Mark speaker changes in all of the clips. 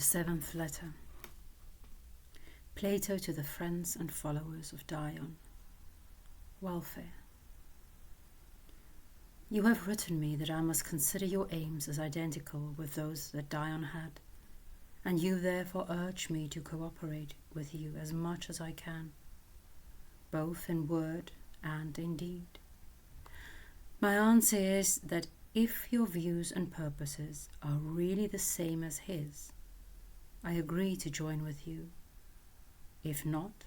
Speaker 1: The seventh letter. Plato to the friends and followers of Dion. Welfare. You have written me that I must consider your aims as identical with those that Dion had, and you therefore urge me to cooperate with you as much as I can, both in word and in deed. My answer is that if your views and purposes are really the same as his, I agree to join with you. If not,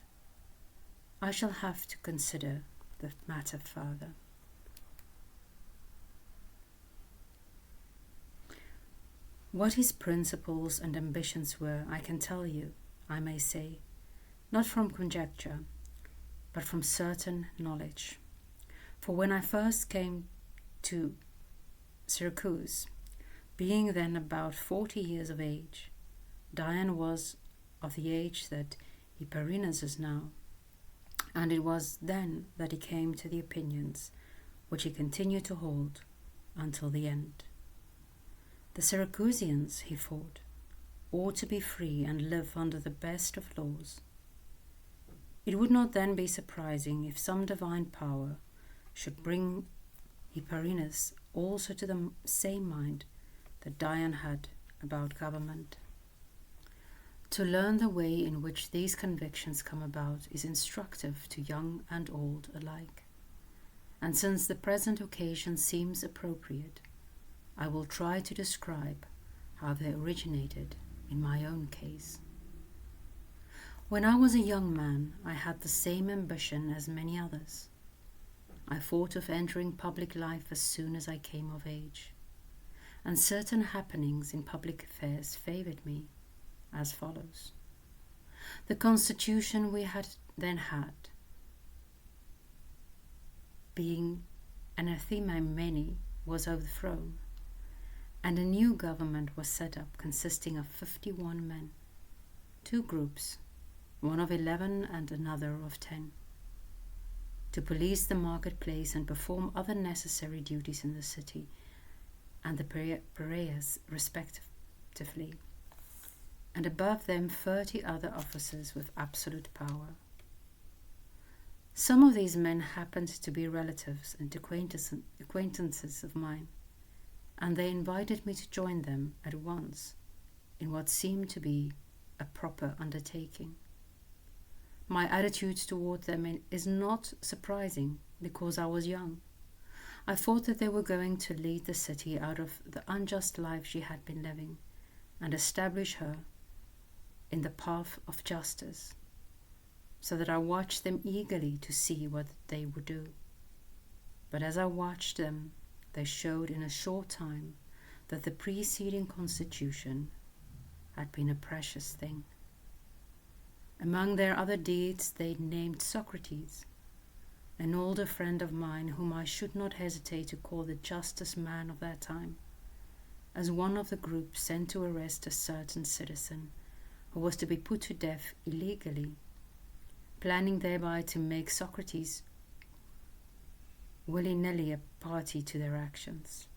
Speaker 1: I shall have to consider the matter further. What his principles and ambitions were, I can tell you, I may say, not from conjecture, but from certain knowledge. For when I first came to Syracuse, being then about 40 years of age, Dion was of the age that Hyperinus is now, and it was then that he came to the opinions which he continued to hold until the end. The Syracusians, he thought, ought to be free and live under the best of laws. It would not then be surprising if some divine power should bring Hyperinus also to the same mind that Dion had about government. To learn the way in which these convictions come about is instructive to young and old alike, and since the present occasion seems appropriate, I will try to describe how they originated in my own case. When I was a young man, I had the same ambition as many others. I thought of entering public life as soon as I came of age, and certain happenings in public affairs favored me as follows. The constitution we had then being anathema many, was overthrown, and a new government was set up consisting of 51 men, 2 groups, one of 11 and another of 10, to police the marketplace and perform other necessary duties in the city and the pariahs respectively, and above them 30 other officers with absolute power. Some of these men happened to be relatives and acquaintances of mine, and they invited me to join them at once in what seemed to be a proper undertaking. My attitude toward them is not surprising because I was young. I thought that they were going to lead the city out of the unjust life she had been living and establish her in the path of justice, so that I watched them eagerly to see what they would do. But as I watched them, they showed in a short time that the preceding constitution had been a precious thing. Among their other deeds, they named Socrates, an older friend of mine whom I should not hesitate to call the justest man of that time, as one of the group sent to arrest a certain citizen who was to be put to death illegally, planning thereby to make Socrates willy-nilly a party to their actions.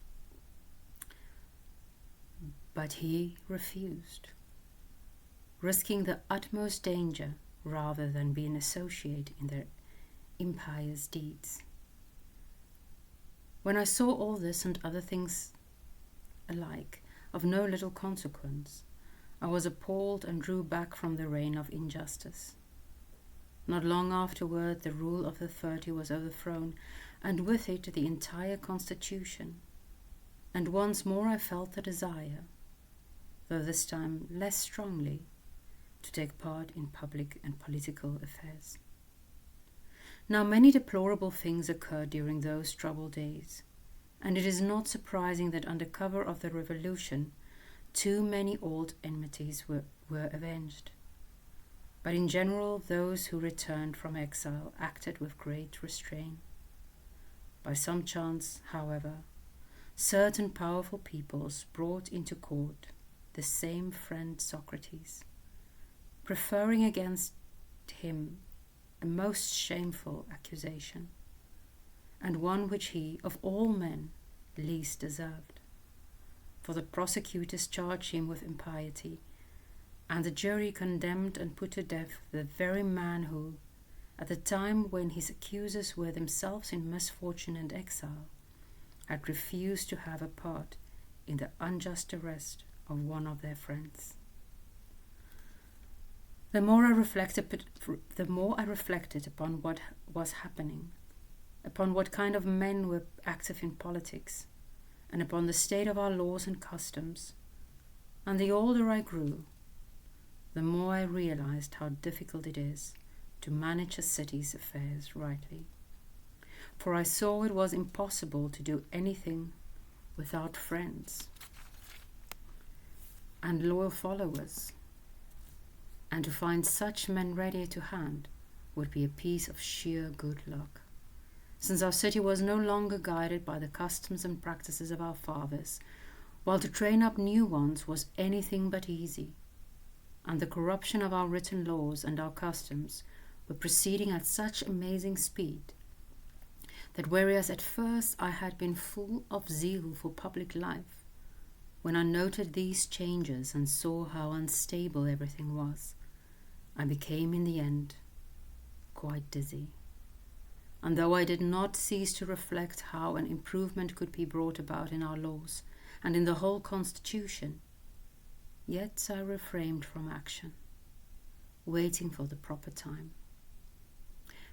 Speaker 1: But he refused, risking the utmost danger rather than be an associate in their impious deeds. When I saw all this and other things alike, of no little consequence, I was appalled and drew back from the reign of injustice. Not long afterward, the rule of the 30 was overthrown, and with it the entire constitution, and once more I felt the desire, though this time less strongly, to take part in public and political affairs. Now many deplorable things occurred during those troubled days, and it is not surprising that under cover of the revolution, too many old enmities were avenged. But in general, those who returned from exile acted with great restraint. By some chance, however, certain powerful peoples brought into court the same friend Socrates, preferring against him a most shameful accusation, and one which he, of all men, least deserved. For the prosecutors charged him with impiety, and the jury condemned and put to death the very man who, at the time when his accusers were themselves in misfortune and exile, had refused to have a part in the unjust arrest of one of their friends. The more I reflected upon what was happening, upon what kind of men were active in politics, and upon the state of our laws and customs, and the older I grew, the more I realized how difficult it is to manage a city's affairs rightly. For I saw it was impossible to do anything without friends and loyal followers, and to find such men ready to hand would be a piece of sheer good luck, since our city was no longer guided by the customs and practices of our fathers, while to train up new ones was anything but easy, and the corruption of our written laws and our customs were proceeding at such amazing speed that whereas at first I had been full of zeal for public life, when I noted these changes and saw how unstable everything was, I became in the end quite dizzy. And though I did not cease to reflect how an improvement could be brought about in our laws and in the whole Constitution, yet I refrained from action, waiting for the proper time.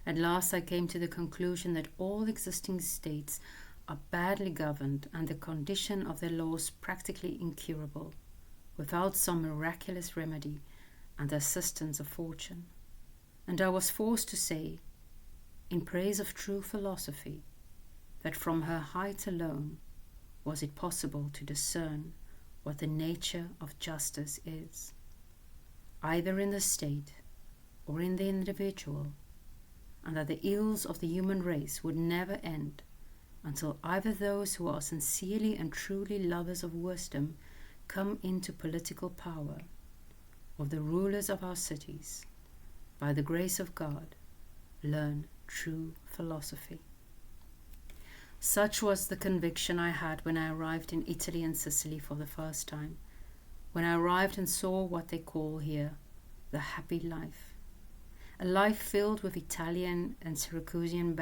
Speaker 1: At last I came to the conclusion that all existing states are badly governed and the condition of their laws practically incurable, without some miraculous remedy and the assistance of fortune. And I was forced to say, in praise of true philosophy, that from her height alone was it possible to discern what the nature of justice is, either in the state or in the individual, and that the ills of the human race would never end until either those who are sincerely and truly lovers of wisdom come into political power, or the rulers of our cities, by the grace of God, learn true philosophy. Such was the conviction I had when I arrived in Italy and Sicily for the first time, when I arrived and saw what they call here the happy life, a life filled with Italian and Syracusan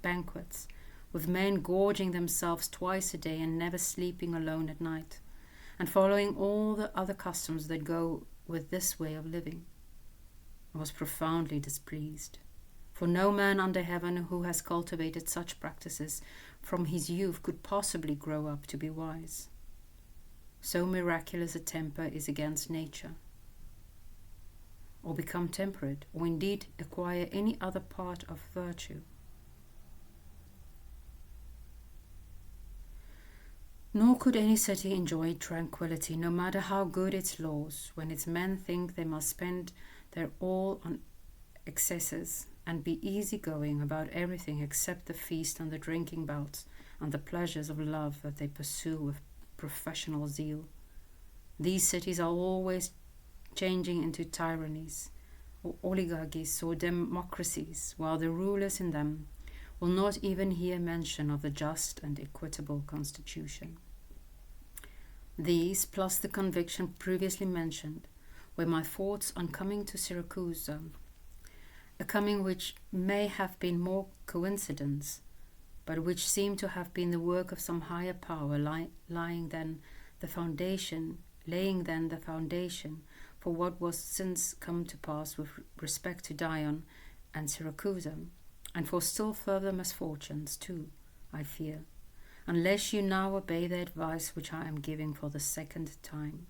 Speaker 1: banquets, with men gorging themselves twice a day and never sleeping alone at night, and following all the other customs that go with this way of living. I was profoundly displeased, for no man under heaven who has cultivated such practices from his youth could possibly grow up to be wise. So miraculous a temper is against nature, or become temperate, or indeed acquire any other part of virtue. Nor could any city enjoy tranquility, no matter how good its laws, when its men think they must spend their all on excesses and be easygoing about everything except the feast and the drinking bouts and the pleasures of love that they pursue with professional zeal. These cities are always changing into tyrannies, or oligarchies, or democracies, while the rulers in them will not even hear mention of the just and equitable constitution. These, plus the conviction previously mentioned, were my thoughts on coming to Syracuse, a coming which may have been more coincidence, but which seemed to have been the work of some higher power, laying then the foundation for what was since come to pass with respect to Dion and Syracuse, and for still further misfortunes too, I fear, unless you now obey the advice which I am giving for the second time.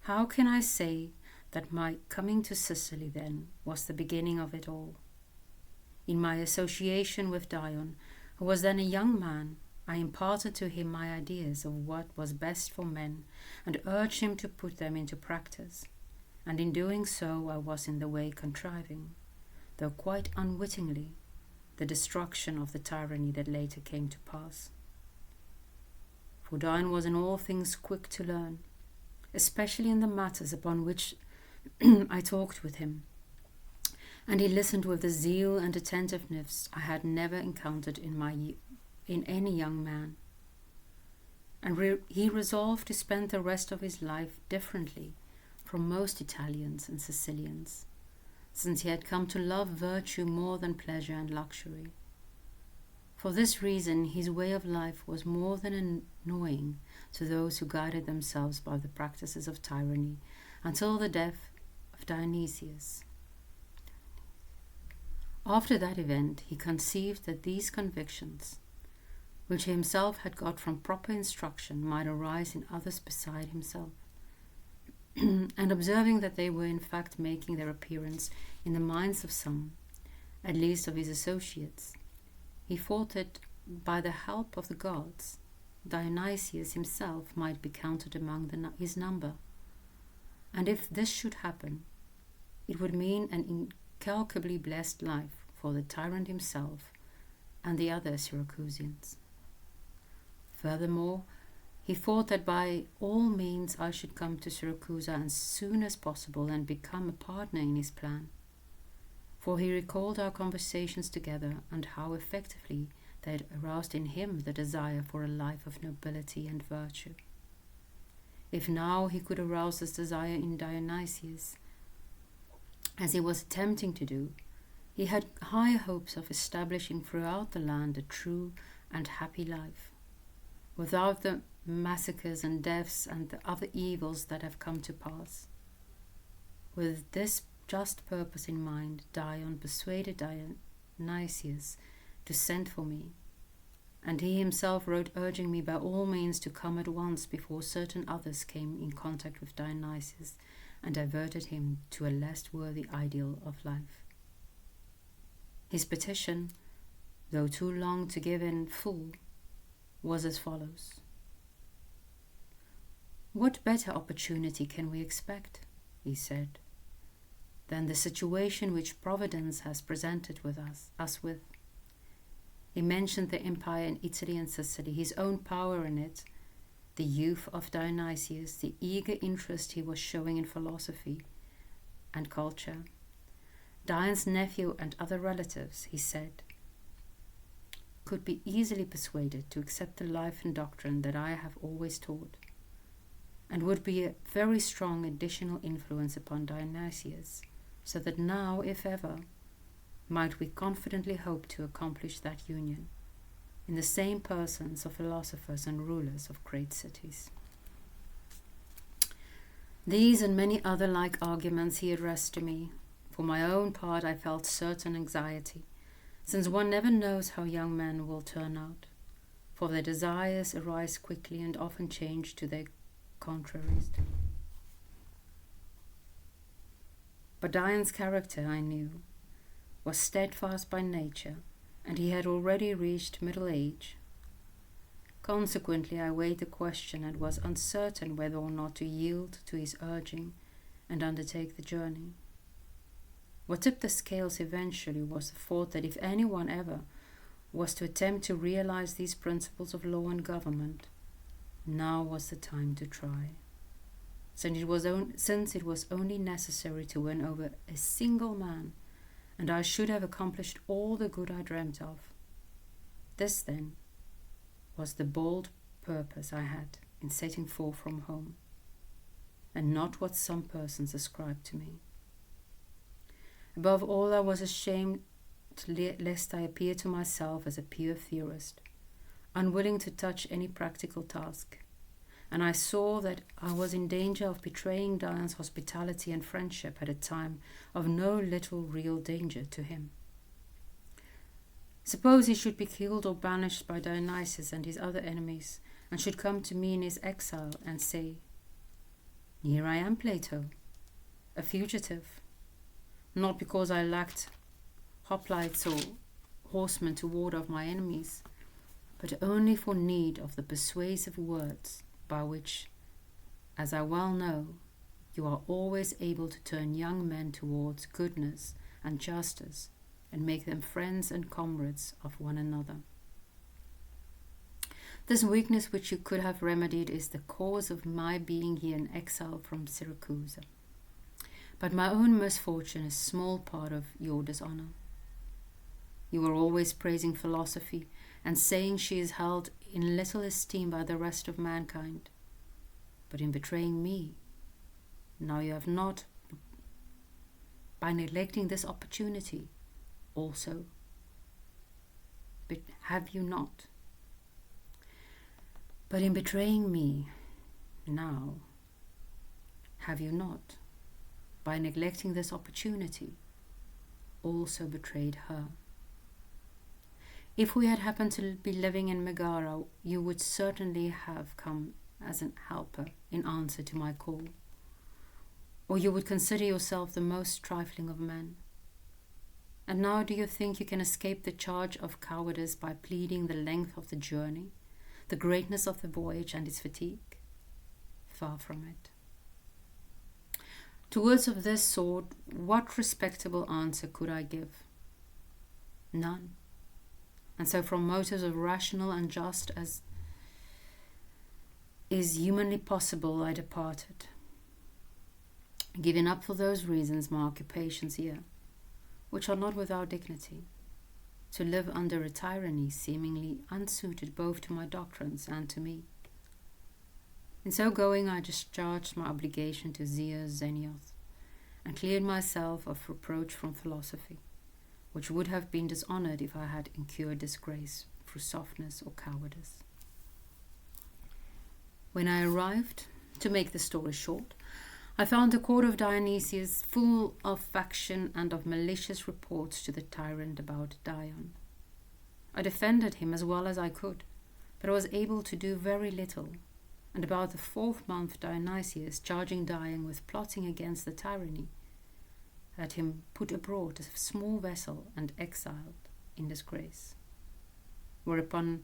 Speaker 1: How can I say that my coming to Sicily then was the beginning of it all? In my association with Dion, who was then a young man, I imparted to him my ideas of what was best for men and urged him to put them into practice, and in doing so I was in the way contriving, though quite unwittingly, the destruction of the tyranny that later came to pass. For Dion was in all things quick to learn, especially in the matters upon which I talked with him, and he listened with a zeal and attentiveness I had never encountered in any young man. And he resolved to spend the rest of his life differently from most Italians and Sicilians, since he had come to love virtue more than pleasure and luxury. For this reason, his way of life was more than annoying to those who guided themselves by the practices of tyranny until the death of Dionysius. After that event, he conceived that these convictions, which he himself had got from proper instruction, might arise in others beside himself. And observing that they were in fact making their appearance in the minds of some, at least of his associates, he thought that by the help of the gods, Dionysius himself might be counted among his number. And if this should happen, it would mean an incalculably blessed life for the tyrant himself and the other Syracusans. Furthermore, he thought that by all means I should come to Syracuse as soon as possible and become a partner in his plan. For he recalled our conversations together and how effectively they had aroused in him the desire for a life of nobility and virtue. If now he could arouse this desire in Dionysius, as he was attempting to do, he had high hopes of establishing throughout the land a true and happy life, without the massacres and deaths and the other evils that have come to pass. With this just purpose in mind, Dion persuaded Dionysius to send for me, and he himself wrote urging me by all means to come at once before certain others came in contact with Dionysius and diverted him to a less worthy ideal of life. His petition, though too long to give in full, was as follows. "What better opportunity can we expect," he said, "than the situation which Providence has presented with us with?" He mentioned the empire in Italy and Sicily, his own power in it, the youth of Dionysius, the eager interest he was showing in philosophy and culture, Dion's nephew and other relatives, he said, could be easily persuaded to accept the life and doctrine that I have always taught, and would be a very strong additional influence upon Dionysius, so that now, if ever, might we confidently hope to accomplish that union in the same persons of philosophers and rulers of great cities. These and many other like arguments he addressed to me. For my own part, I felt certain anxiety, since one never knows how young men will turn out, for their desires arise quickly and often change to their contraries. But Dion's character, I knew, was steadfast by nature, and he had already reached middle age. Consequently, I weighed the question and was uncertain whether or not to yield to his urging and undertake the journey. What tipped the scales eventually was the thought that if anyone ever was to attempt to realize these principles of law and government, now was the time to try. Since it was only necessary to win over a single man, and I should have accomplished all the good I dreamt of. This, then, was the bold purpose I had in setting forth from home, and not what some persons ascribed to me. Above all, I was ashamed lest I appear to myself as a pure theorist, unwilling to touch any practical task, and I saw that I was in danger of betraying Dion's hospitality and friendship at a time of no little real danger to him. Suppose he should be killed or banished by Dionysius and his other enemies, and should come to me in his exile and say, "Here I am, Plato, a fugitive, not because I lacked hoplites or horsemen to ward off my enemies, but only for need of the persuasive words by which, as I well know, you are always able to turn young men towards goodness and justice and make them friends and comrades of one another. This weakness which you could have remedied is the cause of my being here in exile from Syracuse. But my own misfortune is a small part of your dishonor. You are always praising philosophy and saying she is held in little esteem by the rest of mankind. But in betraying me, Now you have not, by neglecting this opportunity, also, but have you not? But in betraying me, now, have you not, by neglecting this opportunity, also betrayed her? If we had happened to be living in Megara, you would certainly have come as an helper in answer to my call. Or you would consider yourself the most trifling of men. And now do you think you can escape the charge of cowardice by pleading the length of the journey, the greatness of the voyage and its fatigue? Far from it. To words of this sort, what respectable answer could I give? None. And so from motives as rational and just as is humanly possible, I departed, giving up for those reasons my occupations here, which are not without dignity, to live under a tyranny seemingly unsuited both to my doctrines and to me. In so going, I discharged my obligation to Zeus Xenioth, and cleared myself of reproach from philosophy, which would have been dishonored if I had incurred disgrace through softness or cowardice. When I arrived, to make the story short, I found the court of Dionysius full of faction and of malicious reports to the tyrant about Dion. I defended him as well as I could, but I was able to do very little, and about the 4th month Dionysius, charging Dion with plotting against the tyranny, had him put abroad as a small vessel and exiled in disgrace. Whereupon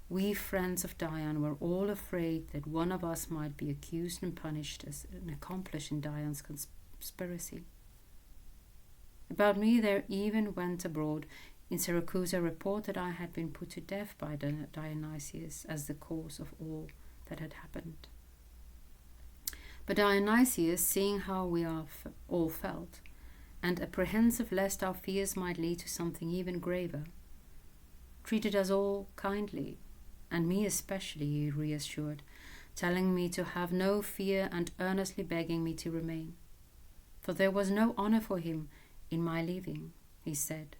Speaker 1: we friends of Dion were all afraid that one of us might be accused and punished as an accomplice in Dion's conspiracy. About me there even went abroad in Syracuse a report that I had been put to death by Dionysius as the cause of all that had happened. But Dionysius, seeing how we all felt, and apprehensive lest our fears might lead to something even graver, treated us all kindly, and me especially he reassured, telling me to have no fear and earnestly begging me to remain. For there was no honor for him in my leaving, he said,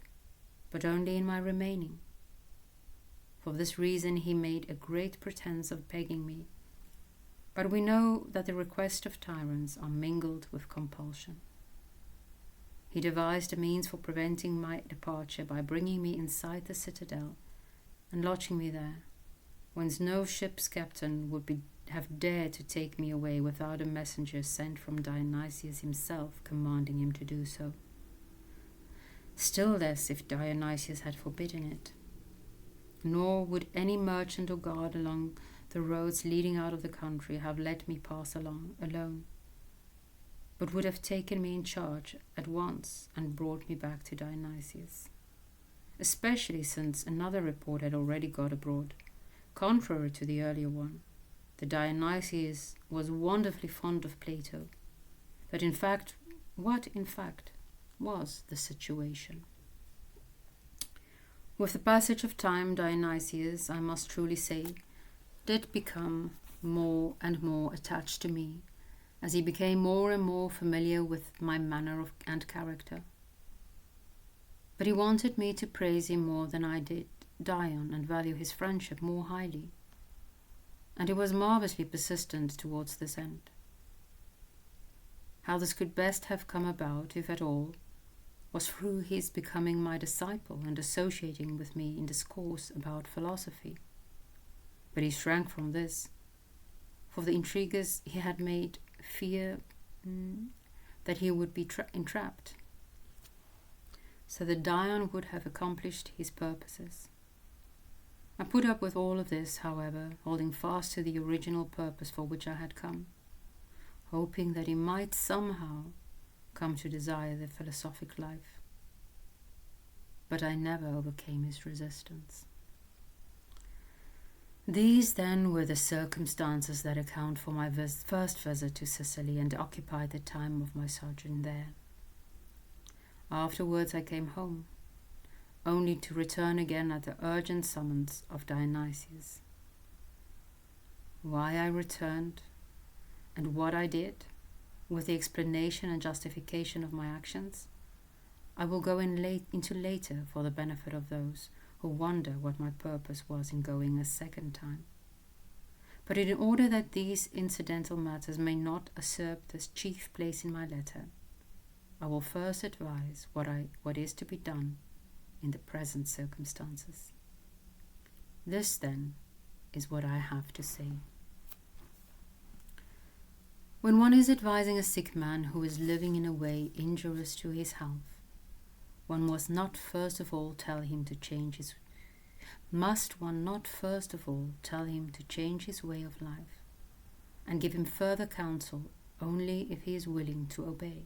Speaker 1: but only in my remaining. For this reason he made a great pretense of begging me, but we know that the requests of tyrants are mingled with compulsion. He devised a means for preventing my departure by bringing me inside the citadel and lodging me there, whence no ship's captain would have dared to take me away without a messenger sent from Dionysius himself commanding him to do so. Still less if Dionysius had forbidden it. Nor would any merchant or guard along the roads leading out of the country have let me pass along alone, but would have taken me in charge at once and brought me back to Dionysius, especially since another report had already got abroad, contrary to the earlier one, that Dionysius was wonderfully fond of Plato, that what in fact was the situation. With the passage of time, Dionysius, I must truly say, did become more and more attached to me, as he became more and more familiar with my manner and character. But he wanted me to praise him more than I did Dion and value his friendship more highly, and he was marvellously persistent towards this end. How this could best have come about, if at all, was through his becoming my disciple and associating with me in discourse about philosophy. But he shrank from this, for the intriguers he had made fear that he would be entrapped, so that Dion would have accomplished his purposes. I put up with all of this, however, holding fast to the original purpose for which I had come, hoping that he might somehow come to desire the philosophic life. But I never overcame his resistance. These, then, were the circumstances that account for my first visit to Sicily and occupied the time of my sojourn there. Afterwards I came home, only to return again at the urgent summons of Dionysius. Why I returned, and what I did, with the explanation and justification of my actions, I will go into later for the benefit of those who wonder what my purpose was in going a second time. But in order that these incidental matters may not usurp the chief place in my letter, I will first advise what is to be done in the present circumstances. This, then, is what I have to say. When one is advising a sick man who is living in a way injurious to his health, one must not first of all tell him to change his way of life, and give him further counsel only if he is willing to obey.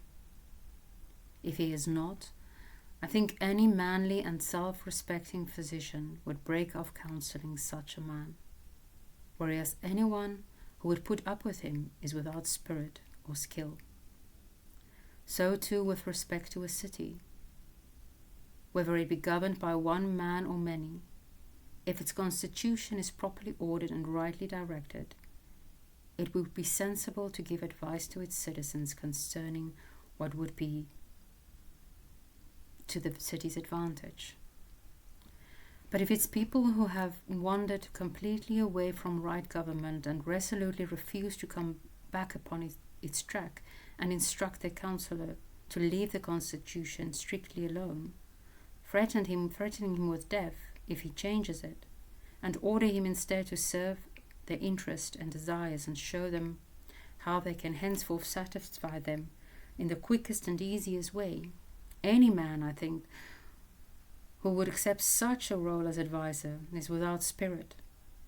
Speaker 1: If he is not, I think any manly and self-respecting physician would break off counseling such a man, whereas anyone who would put up with him is without spirit or skill. So too with respect to a city. Whether it be governed by one man or many, if its constitution is properly ordered and rightly directed, it would be sensible to give advice to its citizens concerning what would be to the city's advantage. But if its people who have wandered completely away from right government and resolutely refuse to come back upon its track and instruct their councillor to leave the constitution strictly alone, threatening him with death if he changes it, and order him instead to serve their interest and desires and show them how they can henceforth satisfy them in the quickest and easiest way, any man, I think, who would accept such a role as adviser is without spirit,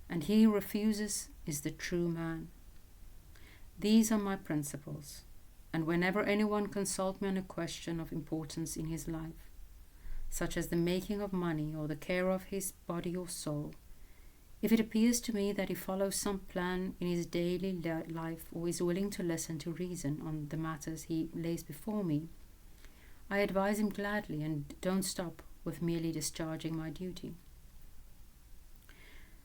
Speaker 1: and he who refuses is the true man. These are my principles, and whenever anyone consults me on a question of importance in his life, such as the making of money or the care of his body or soul, if it appears to me that he follows some plan in his daily life or is willing to listen to reason on the matters he lays before me, I advise him gladly and don't stop with merely discharging my duty.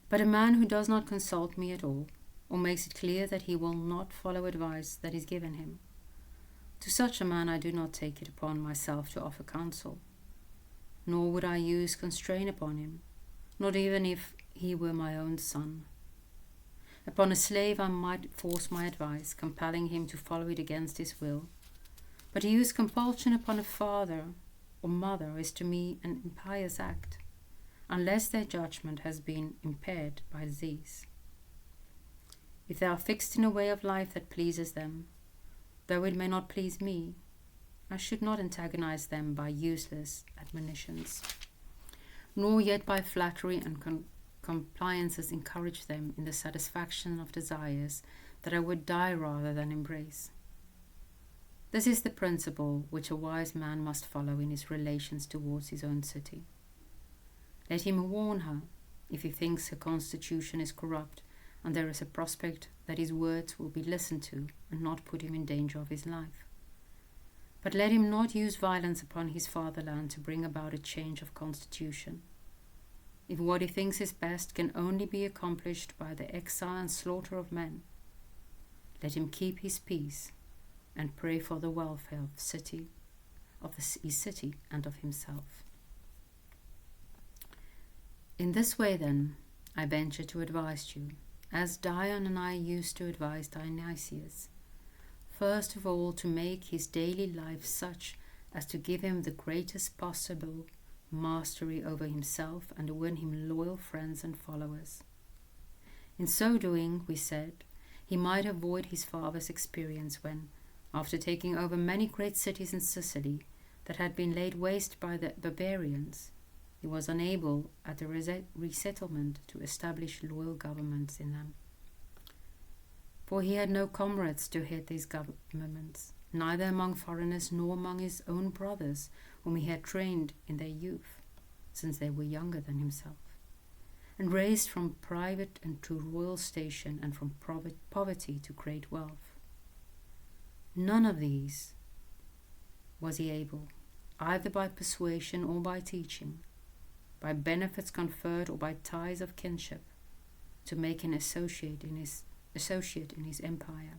Speaker 1: But a man who does not consult me at all, or makes it clear that he will not follow advice that is given him, to such a man I do not take it upon myself to offer counsel, nor would I use constraint upon him, not even if he were my own son. Upon a slave I might force my advice, compelling him to follow it against his will, but to use compulsion upon a father or mother is to me an impious act, unless their judgment has been impaired by disease. If they are fixed in a way of life that pleases them, though it may not please me, I should not antagonize them by useless admonitions, nor yet by flattery and compliances encourage them in the satisfaction of desires that I would die rather than embrace. This is the principle which a wise man must follow in his relations towards his own city. Let him warn her if he thinks her constitution is corrupt and there is a prospect that his words will be listened to and not put him in danger of his life. But let him not use violence upon his fatherland to bring about a change of constitution. If what he thinks is best can only be accomplished by the exile and slaughter of men, let him keep his peace and pray for the welfare of his city and of himself. In this way, then, I venture to advise you, as Dion and I used to advise Dionysius, first of all to make his daily life such as to give him the greatest possible mastery over himself and to win him loyal friends and followers. In so doing, we said, he might avoid his father's experience when, after taking over many great cities in Sicily that had been laid waste by the barbarians, he was unable at the resettlement to establish loyal governments in them. For he had no comrades to head these governments, neither among foreigners nor among his own brothers, whom he had trained in their youth, since they were younger than himself, and raised from private and to royal station and from poverty to great wealth. None of these was he able, either by persuasion or by teaching, by benefits conferred or by ties of kinship, to make an associate in his empire.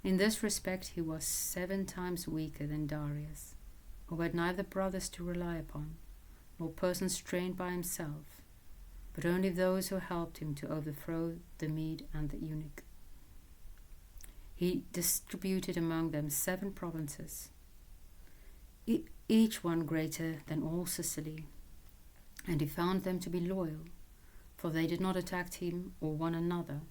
Speaker 1: In this respect he was 7 times weaker than Darius, who had neither brothers to rely upon, nor persons trained by himself, but only those who helped him to overthrow the Mede and the eunuch. He distributed among them 7 provinces, each one greater than all Sicily, and he found them to be loyal, for they did not attack him or one another,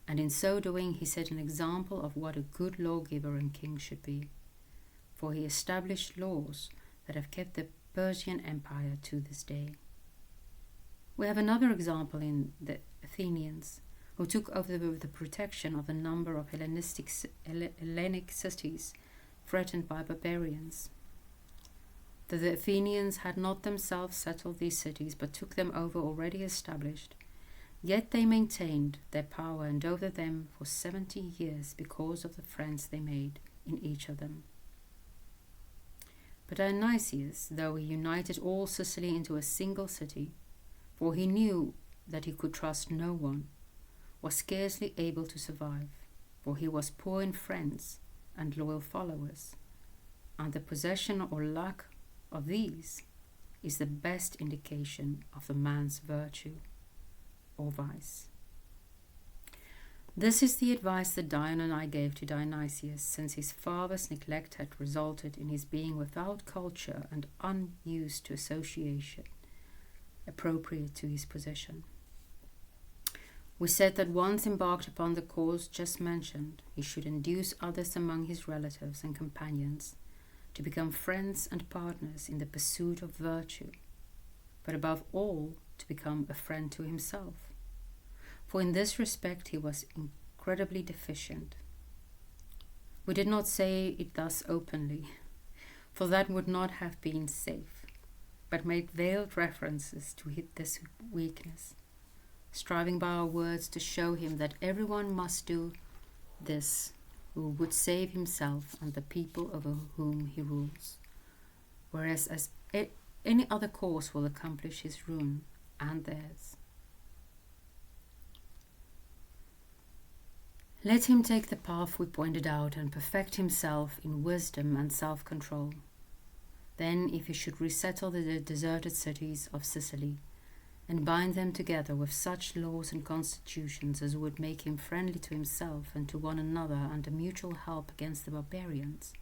Speaker 1: and in so doing he set an example of what a good lawgiver and king should be, for he established laws that have kept the Persian Empire to this day. We have another example in the Athenians, who took over the protection of a number of Hellenic cities threatened by barbarians. The Athenians had not themselves settled these cities, but took them over already established, yet they maintained their power and over them for 70 years because of the friends they made in each of them. But Dionysius, though he united all Sicily into a single city, for he knew that he could trust no one, was scarcely able to survive, for he was poor in friends and loyal followers, and the possession or lack of these is the best indication of the man's virtue or vice. This is the advice that Dion and I gave to Dionysius, since his father's neglect had resulted in his being without culture and unused to association appropriate to his position. We said that once embarked upon the course just mentioned, he should induce others among his relatives and companions to become friends and partners in the pursuit of virtue, but above all to become a friend to himself, for in this respect he was incredibly deficient. We did not say it thus openly, for that would not have been safe, but made veiled references to this weakness, striving by our words to show him that everyone must do this who would save himself and the people over whom he rules, whereas any other course will accomplish his ruin and theirs. Let him take the path we pointed out and perfect himself in wisdom and self-control. Then, if he should resettle the deserted cities of Sicily, and bind them together with such laws and constitutions as would make him friendly to himself and to one another under mutual help against the barbarians,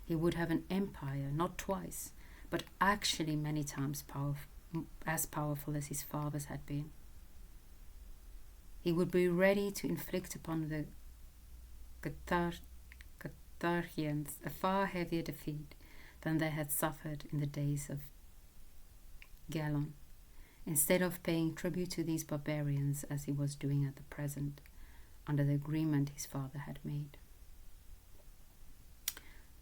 Speaker 1: he would have an empire not twice, but actually many times as powerful as his father's had been. He would be ready to inflict upon the Carthaginians a far heavier defeat than they had suffered in the days of Gallon, instead of paying tribute to these barbarians as he was doing at the present, under the agreement his father had made.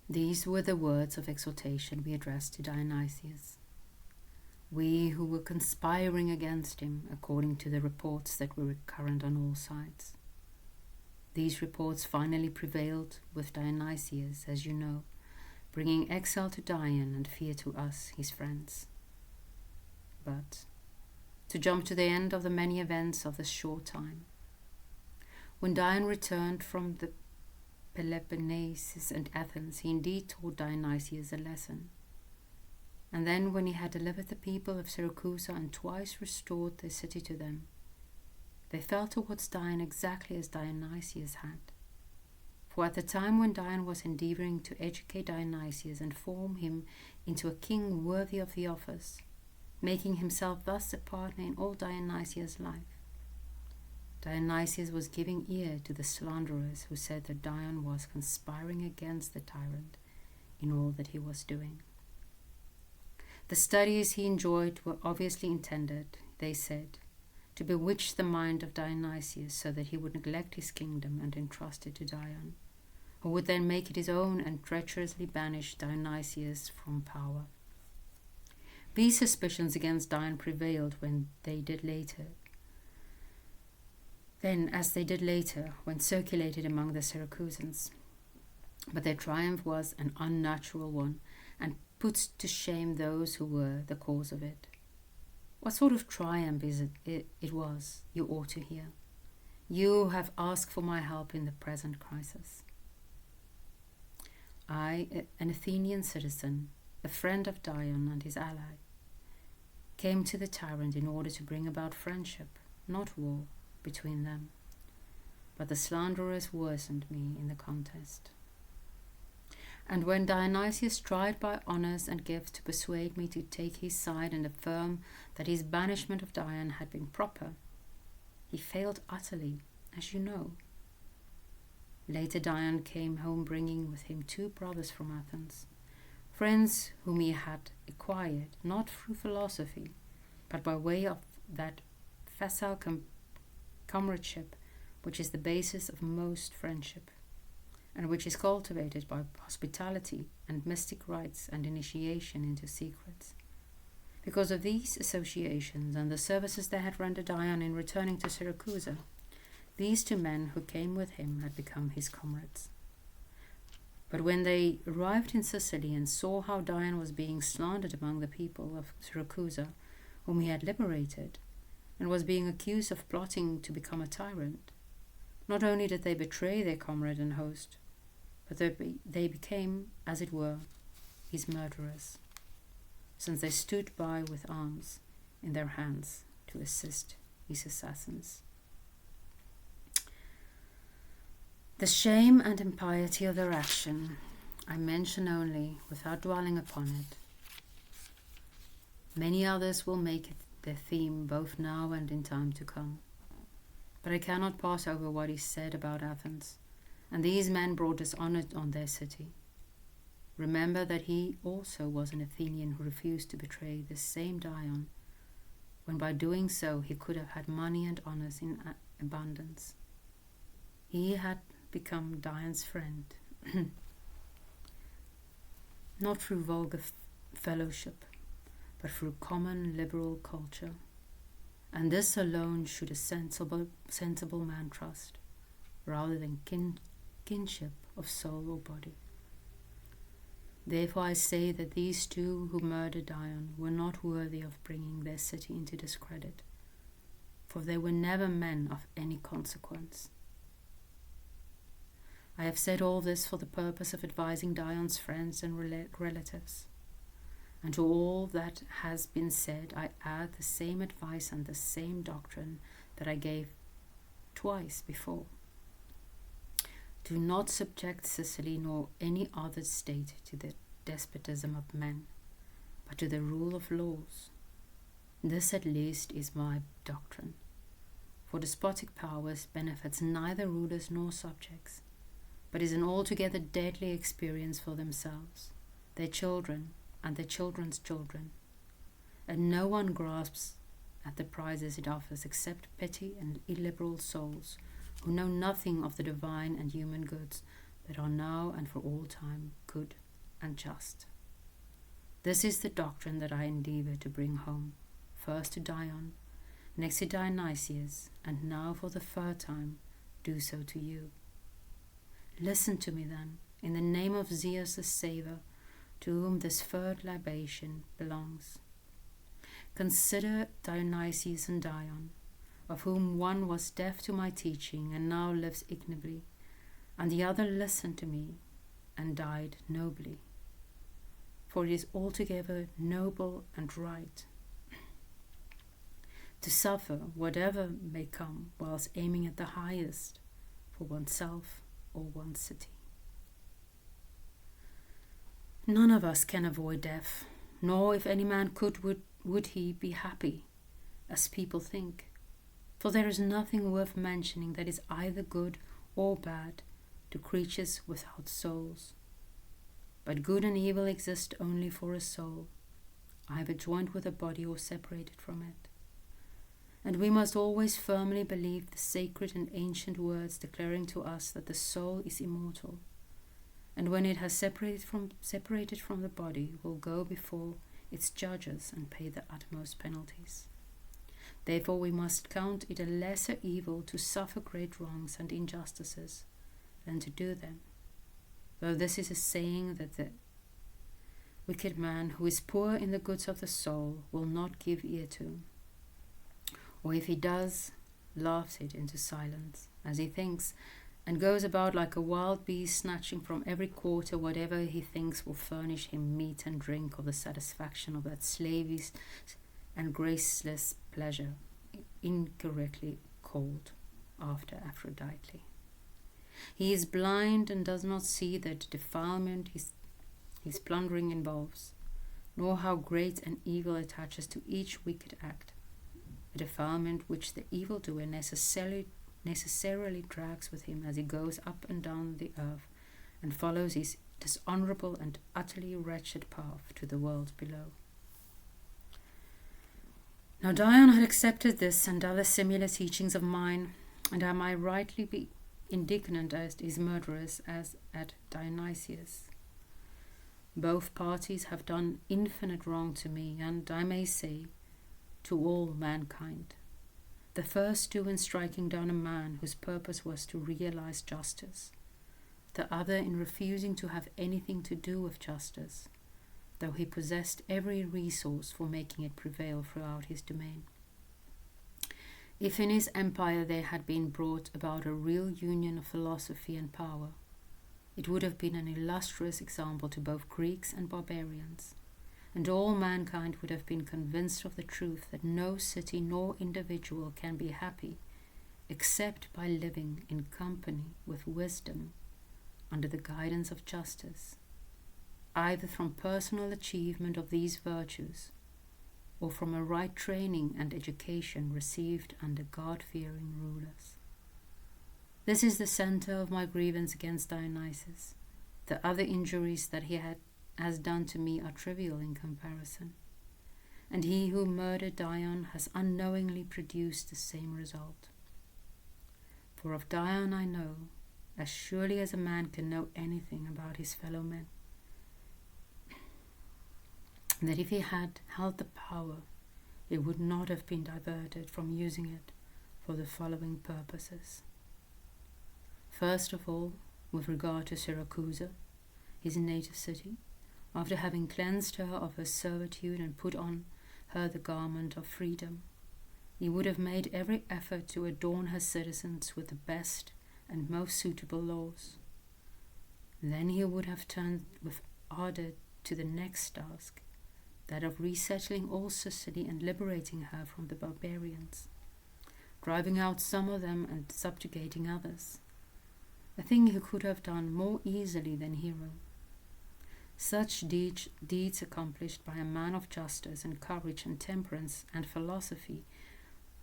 Speaker 1: These were the words of exhortation we addressed to Dionysius, we who were conspiring against him according to the reports that were current on all sides. These reports finally prevailed with Dionysius, as you know, bringing exile to Dion and fear to us, his friends. But to jump to the end of the many events of this short time, when Dion returned from the Peloponnesus and Athens, he indeed taught Dionysius a lesson. And then, when he had delivered the people of Syracuse and twice restored their city to them, they felt towards Dion exactly as Dionysius had. For at the time when Dion was endeavoring to educate Dionysius and form him into a king worthy of the office, making himself thus a partner in all Dionysius' life, Dionysius was giving ear to the slanderers who said that Dion was conspiring against the tyrant in all that he was doing. The studies he enjoyed were obviously intended, they said, to bewitch the mind of Dionysius so that he would neglect his kingdom and entrust it to Dion, who would then make it his own and treacherously banish Dionysius from power. These suspicions against Dion prevailed as they did later when circulated among the Syracusans. But their triumph was an unnatural one, and put to shame those who were the cause of it. What sort of triumph it was, you ought to hear. You have asked for my help in the present crisis. I, an Athenian citizen, a friend of Dion and his ally, came to the tyrant in order to bring about friendship, not war, between them. But the slanderers worsened me in the contest. And when Dionysius tried by honours and gifts to persuade me to take his side and affirm that his banishment of Dion had been proper, he failed utterly, as you know. Later Dion came home bringing with him 2 brothers from Athens, friends whom he had acquired not through philosophy, but by way of that facile comradeship which is the basis of most friendship, and which is cultivated by hospitality and mystic rites and initiation into secrets. Because of these associations and the services they had rendered Dion in returning to Syracusa, these 2 men who came with him had become his comrades. But when they arrived in Sicily and saw how Dion was being slandered among the people of Syracusa, whom he had liberated, and was being accused of plotting to become a tyrant, not only did they betray their comrade and host, but they became, as it were, his murderers, since they stood by with arms in their hands to assist his assassins. The shame and impiety of their action I mention only without dwelling upon it. Many others will make it their theme both now and in time to come. But I cannot pass over what is said about Athens, and these men brought dishonor on their city. Remember that he also was an Athenian who refused to betray this same Dion, when by doing so he could have had money and honors in abundance. He had become Dion's friend, not through vulgar fellowship, but through common liberal culture, and this alone should a sensible man trust, rather than kinship of soul or body. Therefore I say that these 2 who murdered Dion were not worthy of bringing their city into discredit, for they were never men of any consequence. I have said all this for the purpose of advising Dion's friends and relatives. And to all that has been said I add the same advice and the same doctrine that I gave twice before. Do not subject Sicily nor any other state to the despotism of men, but to the rule of laws. This at least is my doctrine, for despotic powers benefits neither rulers nor subjects, but is an altogether deadly experience for themselves, their children, and their children's children, and no one grasps at the prizes it offers except petty and illiberal souls who know nothing of the divine and human goods that are now and for all time good and just. This is the doctrine that I endeavor to bring home, first to Dion, next to Dionysius, and now for the 3rd time do so to you. Listen to me then, in the name of Zeus the Saver, to whom this 3rd libation belongs. Consider Dionysius and Dion, of whom one was deaf to my teaching and now lives ignobly, and the other listened to me and died nobly. For it is altogether noble and right to suffer whatever may come whilst aiming at the highest for oneself or one's city. None of us can avoid death, nor if any man could would he be happy, as people think. For there is nothing worth mentioning that is either good or bad to creatures without souls. But good and evil exist only for a soul, either joined with a body or separated from it. And we must always firmly believe the sacred and ancient words declaring to us that the soul is immortal, and when it has separated from the body, will go before its judges and pay the utmost penalties. Therefore we must count it a lesser evil to suffer great wrongs and injustices than to do them, though this is a saying that the wicked man who is poor in the goods of the soul will not give ear to, or if he does, laughs it into silence, as he thinks and goes about like a wild beast, snatching from every quarter whatever he thinks will furnish him meat and drink, or the satisfaction of that slavish and graceless pleasure incorrectly called after Aphrodite. He is blind and does not see that defilement his plundering involves, nor how great an evil attaches to each wicked act, a defilement which the evildoer necessarily drags with him as he goes up and down the earth and follows his dishonorable and utterly wretched path to the world below. Now Dion had accepted this and other similar teachings of mine, and I might rightly be indignant at his murderers as at Dionysius. Both parties have done infinite wrong to me, and I may say, to all mankind. The first do in striking down a man whose purpose was to realize justice, the other in refusing to have anything to do with justice, though he possessed every resource for making it prevail throughout his domain. If in his empire there had been brought about a real union of philosophy and power, it would have been an illustrious example to both Greeks and barbarians, and all mankind would have been convinced of the truth that no city nor individual can be happy except by living in company with wisdom under the guidance of justice, either from personal achievement of these virtues or from a right training and education received under God-fearing rulers. This is the center of my grievance against Dionysus. The other injuries that he has done to me are trivial in comparison, and he who murdered Dion has unknowingly produced the same result. For of Dion I know, as surely as a man can know anything about his fellow men, that if he had held the power, it would not have been diverted from using it for the following purposes. First of all, with regard to Syracusa, his native city, after having cleansed her of her servitude and put on her the garment of freedom, he would have made every effort to adorn her citizens with the best and most suitable laws. Then he would have turned with ardor to the next task, that of resettling all Sicily and liberating her from the barbarians, driving out some of them and subjugating others, a thing he could have done more easily than Hero. Such deeds accomplished by a man of justice and courage and temperance and philosophy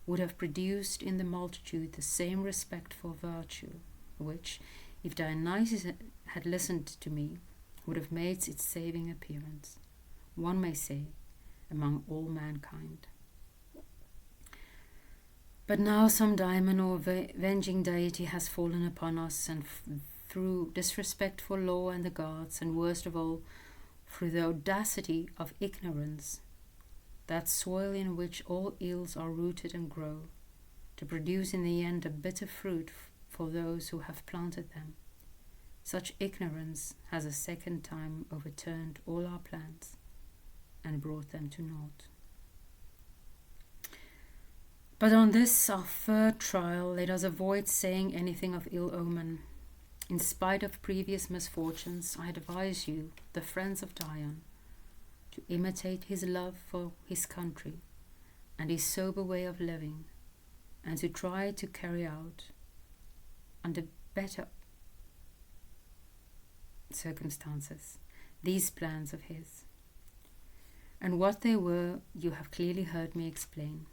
Speaker 1: would have produced in the multitude the same respect for virtue, which, if Dionysus had listened to me, would have made its saving appearance, one may say, among all mankind. But now some daemon or avenging deity has fallen upon us, and through disrespect for law and the gods, and worst of all, through the audacity of ignorance, that soil in which all ills are rooted and grow, to produce in the end a bitter fruit for those who have planted them. Such ignorance has a second time overturned all our plans and brought them to naught. But on this, our third trial, let us avoid saying anything of ill omen. In spite of previous misfortunes, I advise you, the friends of Dion, to imitate his love for his country and his sober way of living, and to try to carry out, under better circumstances, these plans of his. And what they were, you have clearly heard me explain.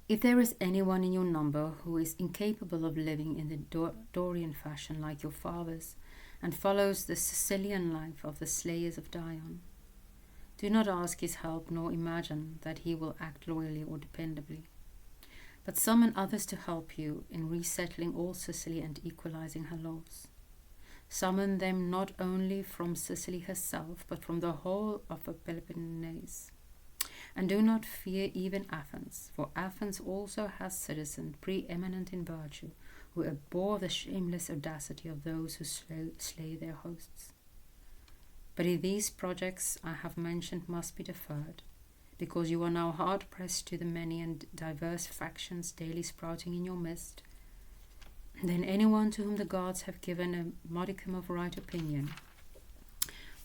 Speaker 1: If there is anyone in your number who is incapable of living in the Dorian fashion like your fathers, and follows the Sicilian life of the slayers of Dion, do not ask his help nor imagine that he will act loyally or dependably, but summon others to help you in resettling all Sicily and equalizing her laws. Summon them not only from Sicily herself, but from the whole of the Peloponnese. And do not fear even Athens, for Athens also has citizens preeminent in virtue, who abhor the shameless audacity of those who slay their hosts. But if these projects I have mentioned must be deferred, because you are now hard pressed to the many and diverse factions daily sprouting in your midst, then anyone to whom the gods have given a modicum of right opinion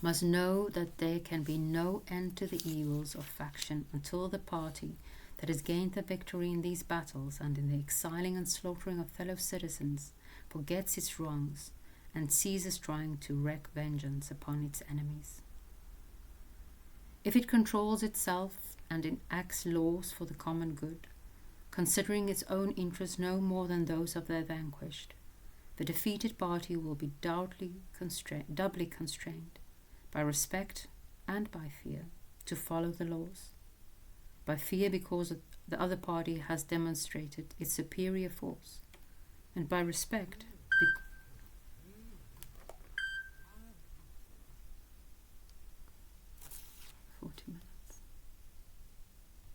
Speaker 1: must know that there can be no end to the evils of faction until the party that has gained the victory in these battles and in the exiling and slaughtering of fellow citizens forgets its wrongs and ceases trying to wreak vengeance upon its enemies. If it controls itself and enacts laws for the common good, considering its own interests no more than those of their vanquished, the defeated party will be doubly doubly constrained by respect and by fear to follow the laws. By fear because the other party has demonstrated its superior force, and by respect